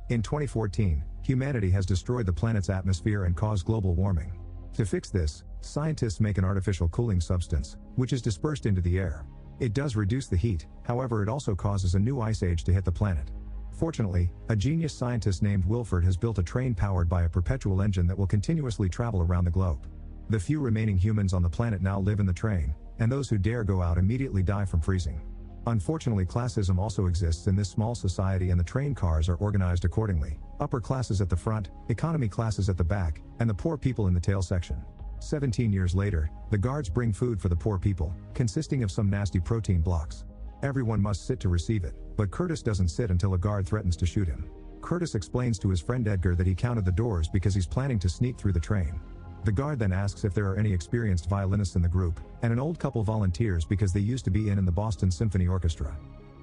In 2014, humanity has destroyed the planet's atmosphere and caused global warming. To fix this, scientists make an artificial cooling substance, which is dispersed into the air. It does reduce the heat, however it also causes a new ice age to hit the planet. Fortunately, a genius scientist named Wilford has built a train powered by a perpetual engine that will continuously travel around the globe. The few remaining humans on the planet now live in the train, and those who dare go out immediately die from freezing. Unfortunately, classism also exists in this small society, and the train cars are organized accordingly. Upper classes at the front, economy classes at the back, and the poor people in the tail section. 17 years later, the guards bring food for the poor people, consisting of some nasty protein blocks. Everyone must sit to receive it, but Curtis doesn't sit until a guard threatens to shoot him. Curtis explains to his friend Edgar that he counted the doors because he's planning to sneak through the train. The guard then asks if there are any experienced violinists in the group, and an old couple volunteers because they used to be in the Boston Symphony Orchestra.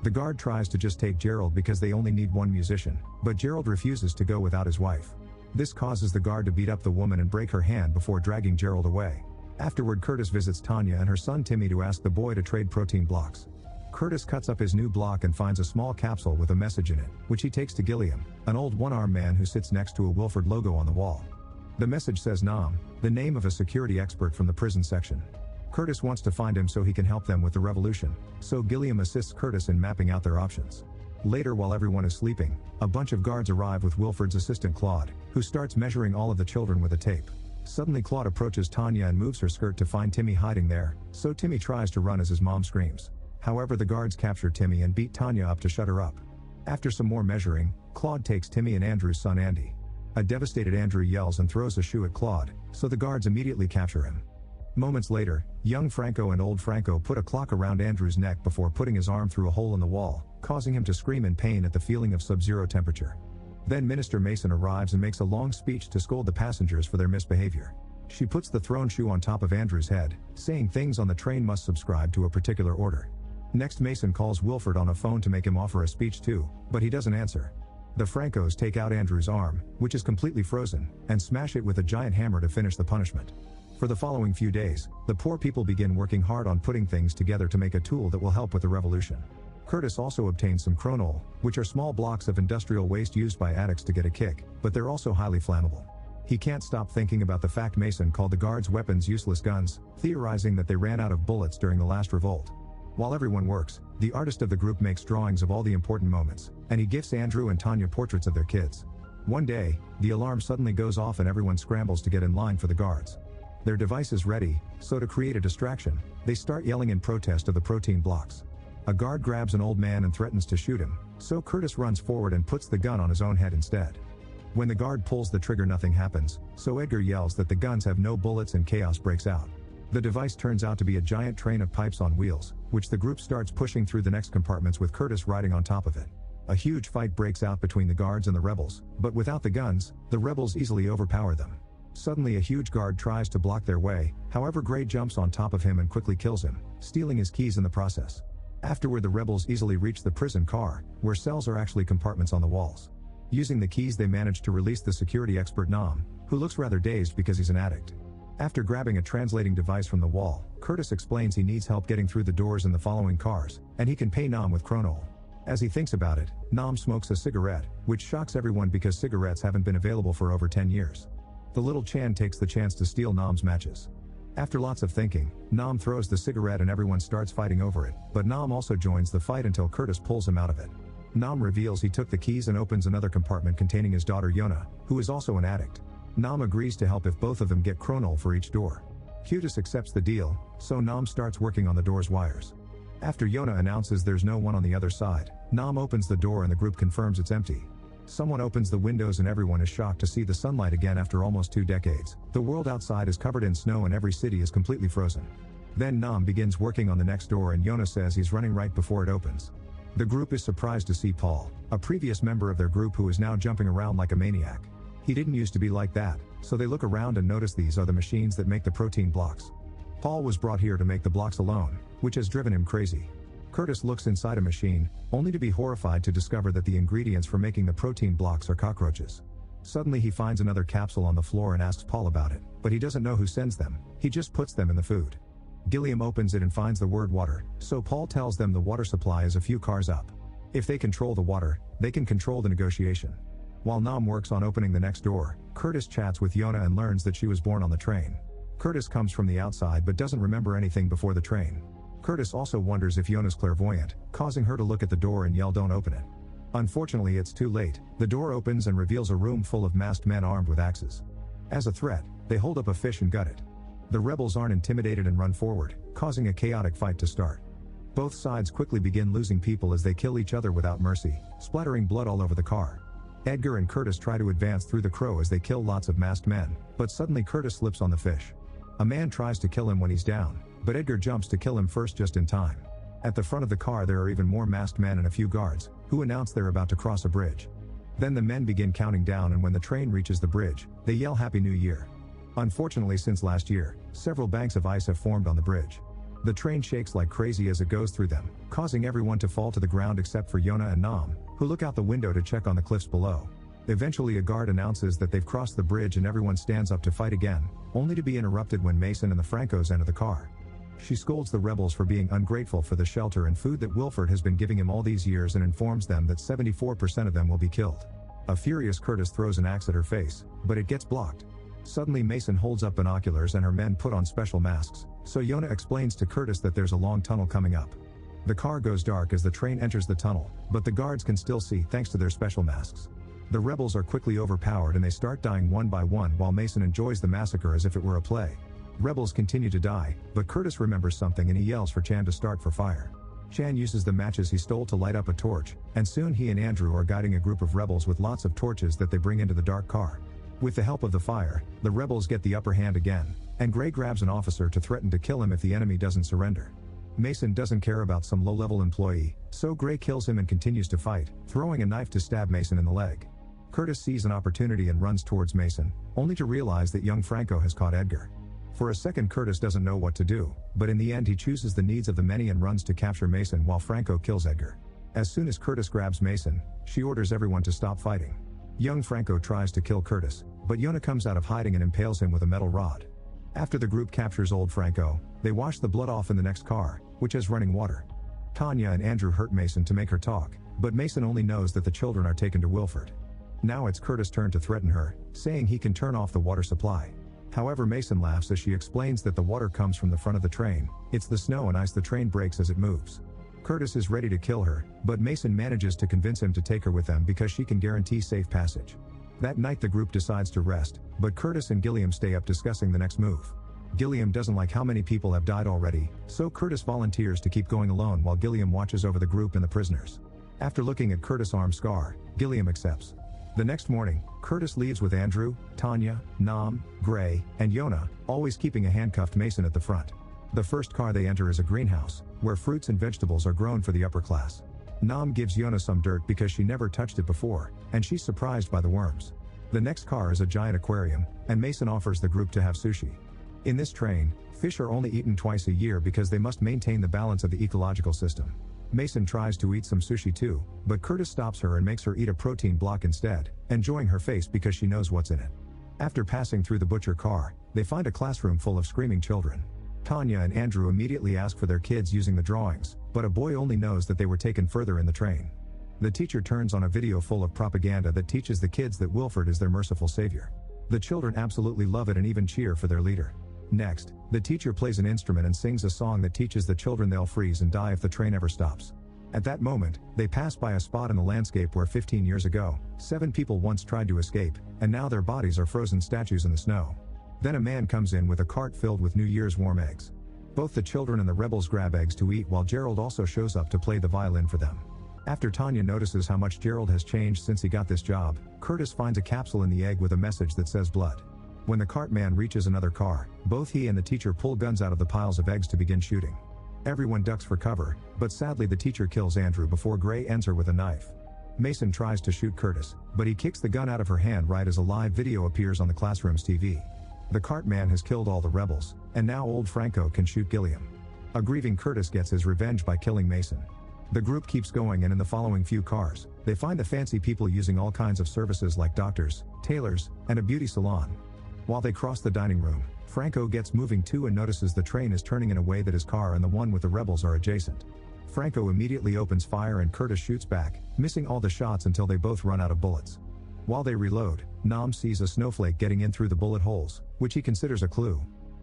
The guard tries to just take Gerald because they only need one musician, but Gerald refuses to go without his wife. This causes the guard to beat up the woman and break her hand before dragging Gerald away. Afterward, Curtis visits Tanya and her son Timmy to ask the boy to trade protein blocks. Curtis cuts up his new block and finds a small capsule with a message in it, which he takes to Gilliam, an old one-armed man who sits next to a Wilford logo on the wall. The message says Nam, the name of a security expert from the prison section. Curtis wants to find him so he can help them with the revolution, so Gilliam assists Curtis in mapping out their options. Later, while everyone is sleeping, a bunch of guards arrive with Wilford's assistant Claude, who starts measuring all of the children with a tape. Suddenly Claude approaches Tanya and moves her skirt to find Timmy hiding there, so Timmy tries to run as his mom screams. However, the guards capture Timmy and beat Tanya up to shut her up. After some more measuring, Claude takes Timmy and Andrew's son Andy. A devastated Andrew yells and throws a shoe at Claude, so the guards immediately capture him. Moments later, young Franco and old Franco put a clock around Andrew's neck before putting his arm through a hole in the wall, causing him to scream in pain at the feeling of sub-zero temperature. Then Minister Mason arrives and makes a long speech to scold the passengers for their misbehavior. She puts the thrown shoe on top of Andrew's head, saying things on the train must subscribe to a particular order. Next, Mason calls Wilford on a phone to make him offer a speech too, but he doesn't answer. The Francos take out Andrew's arm, which is completely frozen, and smash it with a giant hammer to finish the punishment. For the following few days, the poor people begin working hard on putting things together to make a tool that will help with the revolution. Curtis also obtains some chronol, which are small blocks of industrial waste used by addicts to get a kick, but they're also highly flammable. He can't stop thinking about the fact Mason called the guards' weapons useless guns, theorizing that they ran out of bullets during the last revolt. While everyone works, the artist of the group makes drawings of all the important moments, and he gifts Andrew and Tanya portraits of their kids. One day, the alarm suddenly goes off and everyone scrambles to get in line for the guards. Their device is ready, so to create a distraction, they start yelling in protest of the protein blocks. A guard grabs an old man and threatens to shoot him, so Curtis runs forward and puts the gun on his own head instead. When the guard pulls the trigger, nothing happens, so Edgar yells that the guns have no bullets and chaos breaks out. The device turns out to be a giant train of pipes on wheels, which the group starts pushing through the next compartments with Curtis riding on top of it. A huge fight breaks out between the guards and the rebels, but without the guns, the rebels easily overpower them. Suddenly a huge guard tries to block their way, however Gray jumps on top of him and quickly kills him, stealing his keys in the process. Afterward, the rebels easily reach the prison car, where cells are actually compartments on the walls. Using the keys, they manage to release the security expert Nam, who looks rather dazed because he's an addict. After grabbing a translating device from the wall, Curtis explains he needs help getting through the doors in the following cars, and he can pay Nam with chronol. As he thinks about it, Nam smokes a cigarette, which shocks everyone because cigarettes haven't been available for over 10 years. The little Chan takes the chance to steal Nam's matches. After lots of thinking, Nam throws the cigarette and everyone starts fighting over it, but Nam also joins the fight until Curtis pulls him out of it. Nam reveals he took the keys and opens another compartment containing his daughter Yona, who is also an addict. Nam agrees to help if both of them get chronol for each door. Cutis accepts the deal, so Nam starts working on the door's wires. After Yona announces there's no one on the other side, Nam opens the door and the group confirms it's empty. Someone opens the windows and everyone is shocked to see the sunlight again after almost 2 decades. The world outside is covered in snow and every city is completely frozen. Then Nam begins working on the next door and Yona says he's running right before it opens. The group is surprised to see Paul, a previous member of their group who is now jumping around like a maniac. He didn't used to be like that, so they look around and notice these are the machines that make the protein blocks. Paul was brought here to make the blocks alone, which has driven him crazy. Curtis looks inside a machine, only to be horrified to discover that the ingredients for making the protein blocks are cockroaches. Suddenly he finds another capsule on the floor and asks Paul about it, but he doesn't know who sends them, he just puts them in the food. Gilliam opens it and finds the word water, so Paul tells them the water supply is a few cars up. If they control the water, they can control the negotiation. While Nam works on opening the next door, Curtis chats with Yona and learns that she was born on the train. Curtis comes from the outside but doesn't remember anything before the train. Curtis also wonders if Yona's clairvoyant, causing her to look at the door and yell, "Don't open it." Unfortunately, it's too late. The door opens and reveals a room full of masked men armed with axes. As a threat, they hold up a fish and gut it. The rebels aren't intimidated and run forward, causing a chaotic fight to start. Both sides quickly begin losing people as they kill each other without mercy, splattering blood all over the car. Edgar and Curtis try to advance through the crow as they kill lots of masked men, but suddenly Curtis slips on the fish. A man tries to kill him when he's down, but Edgar jumps to kill him first just in time. At the front of the car there are even more masked men and a few guards, who announce they're about to cross a bridge. Then the men begin counting down, and when the train reaches the bridge, they yell Happy New Year. Unfortunately, since last year, several banks of ice have formed on the bridge. The train shakes like crazy as it goes through them, causing everyone to fall to the ground except for Yona and Nam, who look out the window to check on the cliffs below. Eventually a guard announces that they've crossed the bridge and everyone stands up to fight again, only to be interrupted when Mason and the Francos enter the car. She scolds the rebels for being ungrateful for the shelter and food that Wilford has been giving him all these years and informs them that 74% of them will be killed. A furious Curtis throws an axe at her face, but it gets blocked. Suddenly Mason holds up binoculars and her men put on special masks, so Yona explains to Curtis that there's a long tunnel coming up. The car goes dark as the train enters the tunnel, but the guards can still see thanks to their special masks. The rebels are quickly overpowered and they start dying one by one while Mason enjoys the massacre as if it were a play. Rebels continue to die, but Curtis remembers something and he yells for Chan to start for fire. Chan uses the matches he stole to light up a torch, and soon he and Andrew are guiding a group of rebels with lots of torches that they bring into the dark car. With the help of the fire, the rebels get the upper hand again, and Gray grabs an officer to threaten to kill him if the enemy doesn't surrender. Mason doesn't care about some low-level employee, so Gray kills him and continues to fight, throwing a knife to stab Mason in the leg. Curtis sees an opportunity and runs towards Mason, only to realize that young Franco has caught Edgar. For a second Curtis doesn't know what to do, but in the end he chooses the needs of the many and runs to capture Mason while Franco kills Edgar. As soon as Curtis grabs Mason, she orders everyone to stop fighting. Young Franco tries to kill Curtis, but Yona comes out of hiding and impales him with a metal rod. After the group captures old Franco, they wash the blood off in the next car, which has running water. Tanya and Andrew hurt Mason to make her talk, but Mason only knows that the children are taken to Wilford. Now it's Curtis' turn to threaten her, saying he can turn off the water supply. However, Mason laughs as she explains that the water comes from the front of the train. It's the snow and ice the train breaks as it moves. Curtis is ready to kill her, but Mason manages to convince him to take her with them because she can guarantee safe passage. That night the group decides to rest, but Curtis and Gilliam stay up discussing the next move. Gilliam doesn't like how many people have died already, so Curtis volunteers to keep going alone while Gilliam watches over the group and the prisoners. After looking at Curtis' arm scar, Gilliam accepts. The next morning, Curtis leaves with Andrew, Tanya, Nam, Gray, and Yona, always keeping a handcuffed Mason at the front. The first car they enter is a greenhouse, where fruits and vegetables are grown for the upper class. Nam gives Yona some dirt because she never touched it before, and she's surprised by the worms. The next car is a giant aquarium, and Mason offers the group to have sushi. In this train, fish are only eaten twice a year because they must maintain the balance of the ecological system. Mason tries to eat some sushi too, but Curtis stops her and makes her eat a protein block instead, enjoying her face because she knows what's in it. After passing through the butcher car, they find a classroom full of screaming children. Tanya and Andrew immediately ask for their kids using the drawings, but a boy only knows that they were taken further in the train. The teacher turns on a video full of propaganda that teaches the kids that Wilford is their merciful savior. The children absolutely love it and even cheer for their leader. Next, the teacher plays an instrument and sings a song that teaches the children they'll freeze and die if the train ever stops. At that moment, they pass by a spot in the landscape where 15 years ago, 7 people once tried to escape, and now their bodies are frozen statues in the snow. Then a man comes in with a cart filled with New Year's warm eggs. Both the children and the rebels grab eggs to eat while Gerald also shows up to play the violin for them. After Tanya notices how much Gerald has changed since he got this job, Curtis finds a capsule in the egg with a message that says blood. When the cart man reaches another car, both he and the teacher pull guns out of the piles of eggs to begin shooting. Everyone ducks for cover, but sadly the teacher kills Andrew before Gray ends her with a knife. Mason tries to shoot Curtis, but he kicks the gun out of her hand right as a live video appears on the classroom's TV. The cart man has killed all the rebels, and now old Franco can shoot Gilliam. A grieving Curtis gets his revenge by killing Mason. The group keeps going, and in the following few cars, they find the fancy people using all kinds of services like doctors, tailors, and a beauty salon. While they cross the dining room, Franco gets moving too and notices the train is turning in a way that his car and the one with the rebels are adjacent. Franco immediately opens fire and Curtis shoots back, missing all the shots until they both run out of bullets. While they reload, Nam sees a snowflake getting in through the bullet holes, which he considers a clue.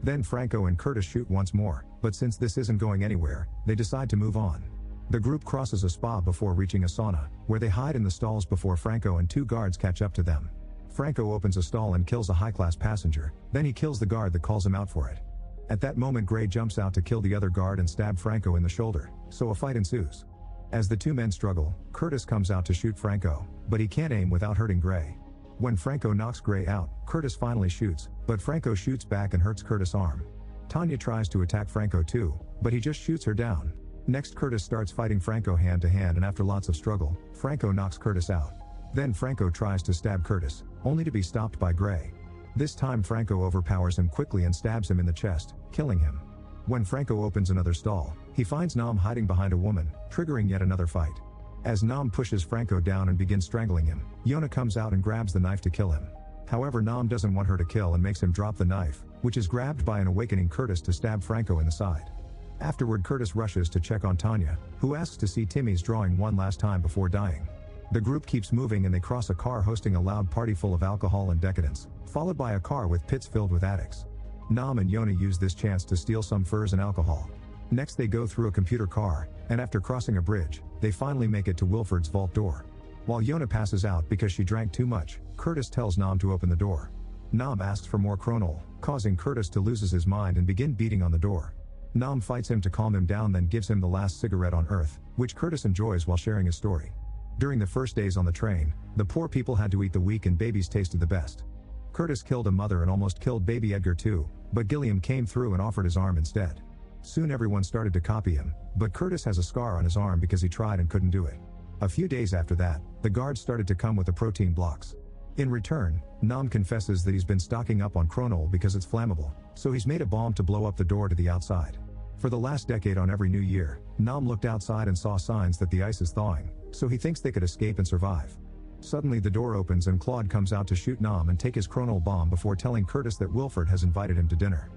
Then Franco and Curtis shoot once more, but since this isn't going anywhere, they decide to move on. The group crosses a spa before reaching a sauna, where they hide in the stalls before Franco and 2 guards catch up to them. Franco opens a stall and kills a high-class passenger, then he kills the guard that calls him out for it. At that moment Gray jumps out to kill the other guard and stab Franco in the shoulder, so a fight ensues. As the 2 men struggle, Curtis comes out to shoot Franco, but he can't aim without hurting Gray. When Franco knocks Gray out, Curtis finally shoots, but Franco shoots back and hurts Curtis' arm. Tanya tries to attack Franco too, but he just shoots her down. Next Curtis starts fighting Franco hand to hand, and after lots of struggle, Franco knocks Curtis out. Then Franco tries to stab Curtis, only to be stopped by Gray. This time Franco overpowers him quickly and stabs him in the chest, killing him. When Franco opens another stall, he finds Nam hiding behind a woman, triggering yet another fight. As Nam pushes Franco down and begins strangling him, Yona comes out and grabs the knife to kill him. However, Nam doesn't want her to kill and makes him drop the knife, which is grabbed by an awakening Curtis to stab Franco in the side. Afterward, Curtis rushes to check on Tanya, who asks to see Timmy's drawing one last time before dying. The group keeps moving and they cross a car hosting a loud party full of alcohol and decadence, followed by a car with pits filled with addicts. Nam and Yona use this chance to steal some furs and alcohol. Next they go through a computer car, and after crossing a bridge, they finally make it to Wilford's vault door. While Yona passes out because she drank too much, Curtis tells Nam to open the door. Nam asks for more Kronol, causing Curtis to lose his mind and begin beating on the door. Nam fights him to calm him down, then gives him the last cigarette on Earth, which Curtis enjoys while sharing his story. During the first days on the train, the poor people had to eat the weak and babies tasted the best. Curtis killed a mother and almost killed baby Edgar too, but Gilliam came through and offered his arm instead. Soon everyone started to copy him, but Curtis has a scar on his arm because he tried and couldn't do it. A few days after that, the guards started to come with the protein blocks. In return, Nam confesses that he's been stocking up on Kronol because it's flammable, so he's made a bomb to blow up the door to the outside. For the last decade on every new year, Nam looked outside and saw signs that the ice is thawing, so he thinks they could escape and survive. Suddenly the door opens and Claude comes out to shoot Nam and take his Kronol bomb before telling Curtis that Wilford has invited him to dinner.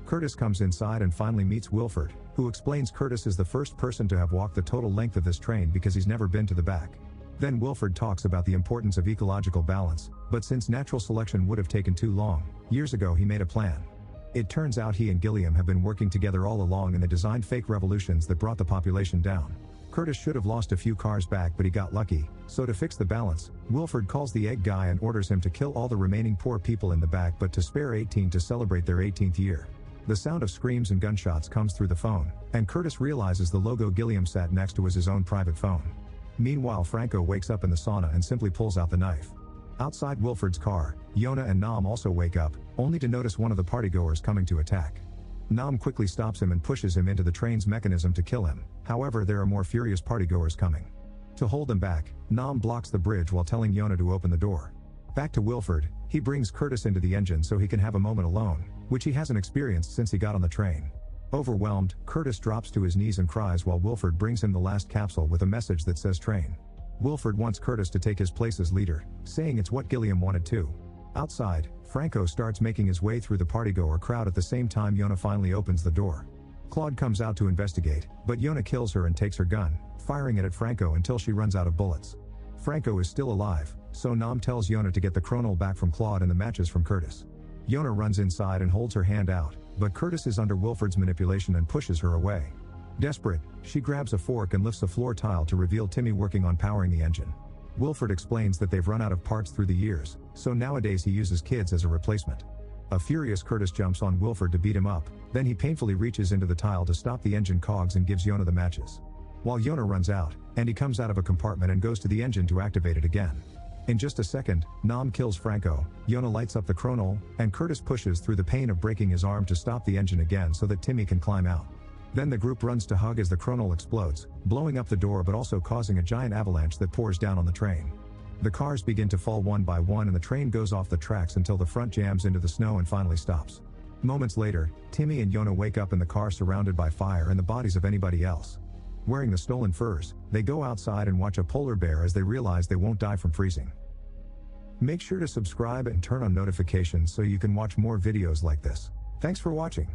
Curtis comes inside and finally meets Wilford, who explains Curtis is the first person to have walked the total length of this train because he's never been to the back. Then Wilford talks about the importance of ecological balance, but since natural selection would have taken too long, years ago he made a plan. It turns out he and Gilliam have been working together all along and they designed fake revolutions that brought the population down. Curtis should have lost a few cars back, but he got lucky, so to fix the balance, Wilford calls the egg guy and orders him to kill all the remaining poor people in the back but to spare 18 to celebrate their 18th year. The sound of screams and gunshots comes through the phone, and Curtis realizes the logo Gilliam sat next to was his own private phone. Meanwhile, Franco wakes up in the sauna and simply pulls out the knife. Outside Wilford's car, Yona and Nam also wake up, only to notice one of the partygoers coming to attack. Nam quickly stops him and pushes him into the train's mechanism to kill him, however there are more furious partygoers coming. To hold them back, Nam blocks the bridge while telling Yona to open the door. Back to Wilford, he brings Curtis into the engine so he can have a moment alone, which he hasn't experienced since he got on the train. Overwhelmed, Curtis drops to his knees and cries while Wilford brings him the last capsule with a message that says train. Wilford wants Curtis to take his place as leader, saying it's what Gilliam wanted too. Outside, Franco starts making his way through the partygoer crowd at the same time Yona finally opens the door. Claude comes out to investigate, but Yona kills her and takes her gun, firing it at Franco until she runs out of bullets. Franco is still alive, so Nam tells Yona to get the Kronol back from Claude and the matches from Curtis. Yona runs inside and holds her hand out, but Curtis is under Wilford's manipulation and pushes her away. Desperate, she grabs a fork and lifts a floor tile to reveal Timmy working on powering the engine. Wilford explains that they've run out of parts through the years, so nowadays he uses kids as a replacement. A furious Curtis jumps on Wilford to beat him up, then he painfully reaches into the tile to stop the engine cogs and gives Yona the matches. While Yona runs out, and he comes out of a compartment and goes to the engine to activate it again. In just a second, Nam kills Franco, Yona lights up the Kronol, and Curtis pushes through the pain of breaking his arm to stop the engine again so that Timmy can climb out. Then the group runs to hug as the Kronol explodes, blowing up the door but also causing a giant avalanche that pours down on the train. The cars begin to fall one by one and the train goes off the tracks until the front jams into the snow and finally stops. Moments later, Timmy and Yona wake up in the car surrounded by fire and the bodies of anybody else. Wearing the stolen furs, they go outside and watch a polar bear as they realize they won't die from freezing. Make sure to subscribe and turn on notifications so you can watch more videos like this. Thanks for watching.